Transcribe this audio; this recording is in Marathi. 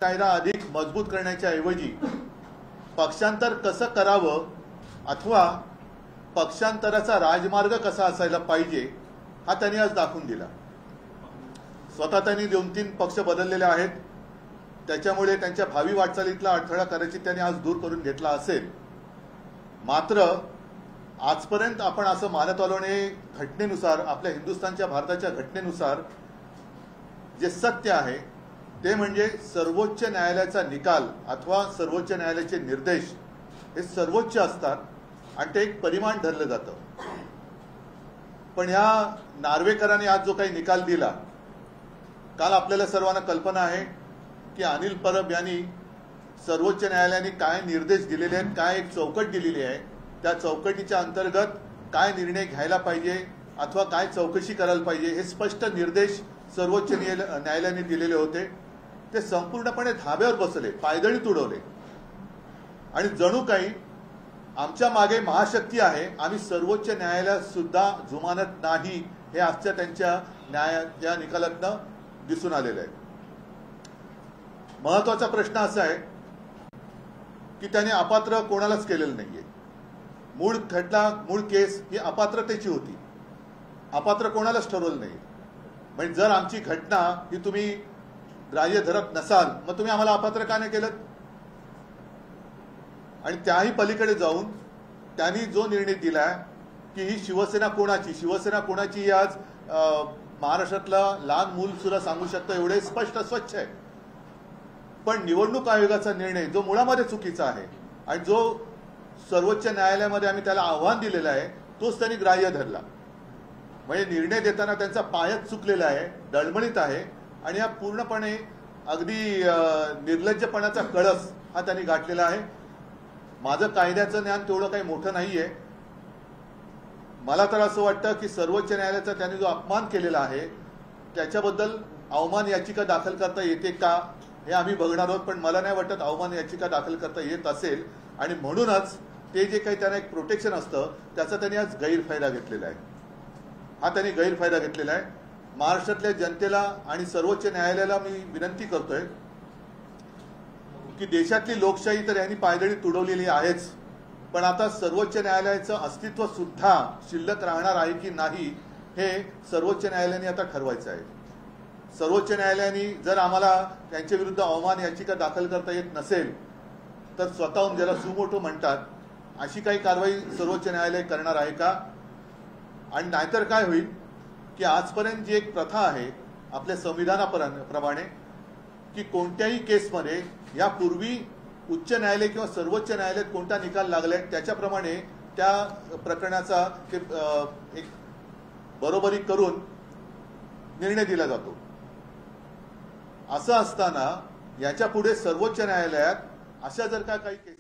कायदा अधिक मजबूत करण्याच्या ऐवजी पक्षांतर कसं करावं अथवा पक्षांतराचा राजमार्ग कसा असायला पाहिजे हा त्यांनी आज दाखवून दिला। स्वतः त्यांनी 2-3 पक्ष बदललेले आहेत, त्याच्यामुळे त्यांच्या भावी वाटचालीतला अडथळा कदाचित त्यांनी आज दूर करून घेतला असेल। मात्र आजपर्यंत आपण असं मानत आलो नाही, घटनेनुसार आपल्या हिंदुस्थानच्या भारताच्या घटनेनुसार जे सत्य आहे ते म्हणजे सर्वोच्च न्यायालयाचा निकाल अथवा सर्वोच्च न्यायालयाचे निर्देश हे सर्वोच्च असतात आणि ते एक परिमाण धरलं जातं। पण ह्या नार्वेकरांनी आज जो काही निकाल दिला, काल आपल्याला सर्वांना कल्पना आहे की अनिल परब यांनी सर्वोच्च न्यायालयाने काय निर्देश दिलेले आहेत, काय एक चौकट दिलेली आहे, त्या चौकटीच्या अंतर्गत काय निर्णय घ्यायला पाहिजे अथवा काय चौकशी करायला पाहिजे हे स्पष्ट निर्देश सर्वोच्च न्यायालयाने दिलेले होते। ते संपूर्णपणे धाब्यावर बसले, पायदळी तुडवले आणि जणू काही आमच्या मागे महाशक्ती आहे, आम्ही सर्वोच्च न्यायालयात सुद्धा जुमानत नाही, हे आजच्या त्यांच्या या निकालातनं दिसून आलेलं आहे। महत्वाचा प्रश्न असा आहे की त्याने अपात्र कोणालाच केलेलं नाहीये। मूळ केस ही अपात्रतेची होती, अपात्र कोणालाच ठरवलं नाही। म्हणजे जर आमची घटना ही तुम्ही ग्राह्य धरत नसाल, मग तुम्ही आम्हाला अपात्र का नाही केलं? आणि त्याही पलीकडे जाऊन त्यांनी जो निर्णय दिलाय की ही शिवसेना कोणाची ही आज महाराष्ट्रातला लहान मूल सुद्धा सांगू शकतं, एवढे स्पष्ट स्वच्छ आहे। पण निवडणूक आयोगाचा निर्णय जो मुळामध्ये चुकीचा आहे आणि जो सर्वोच्च न्यायालयामध्ये आम्ही त्याला आव्हान दिलेलं आहे तोच त्यांनी ग्राह्य धरला। म्हणजे निर्णय देताना त्यांचा पायच चुकलेला आहे, डळमळीत आहे आणि हा पूर्णपणे अगदी निर्लज्जपणाचा कळस हा त्यांनी गाठलेला आहे। माझं कायद्याचं ज्ञान तेवढं काही मोठं नाहीये, मला तर असं वाटतं की सर्वोच्च न्यायालयाचा त्यांनी जो अपमान केलेला आहे त्याच्याबद्दल अवमान याचिका दाखल करता येते का हे आम्ही बघणार आहोत। पण मला नाही वाटत अवमान याचिका दाखल करता येत असेल आणि म्हणूनच ते जे काही त्यांना एक प्रोटेक्शन असतं त्याचा त्यांनी आज गैरफायदा घेतलेला आहे। हा त्यांनी गैरफायदा घेतलेला आहे। महाराष्ट्रातल्या जनतेला आणि सर्वोच्च न्यायालयाला मी विनंती करतोय की देशातली लोकशाही तर यांनी पायदळी तुडवलेली आहेच, पण आता सर्वोच्च न्यायालयाचं अस्तित्व सुद्धा शिल्लक राहणार आहे की नाही हे सर्वोच्च न्यायालयाने आता ठरवायचं आहे। सर्वोच्च न्यायालयाने जर आम्हाला त्यांच्या विरुद्ध अवमान याचिका दाखल करता येत नसेल तर स्वतःहून ज्याला सुमोटो म्हणतात अशी काही कारवाई सर्वोच्च न्यायालय करणार आहे का? आणि नाहीतर काय होईल की आजपर्यंत जी एक प्रथा आहे आपल्या संविधानाप्रमाणे की कोणत्याही केसमध्ये यापूर्वी उच्च न्यायालय किंवा सर्वोच्च न्यायालयात कोणता निकाल लागलाय त्याच्याप्रमाणे त्या प्रकरणाचा एक बरोबरी करून निर्णय दिला जातो। असं असताना याच्या पुढे सर्वोच्च न्यायालयात अशा जर का काही केस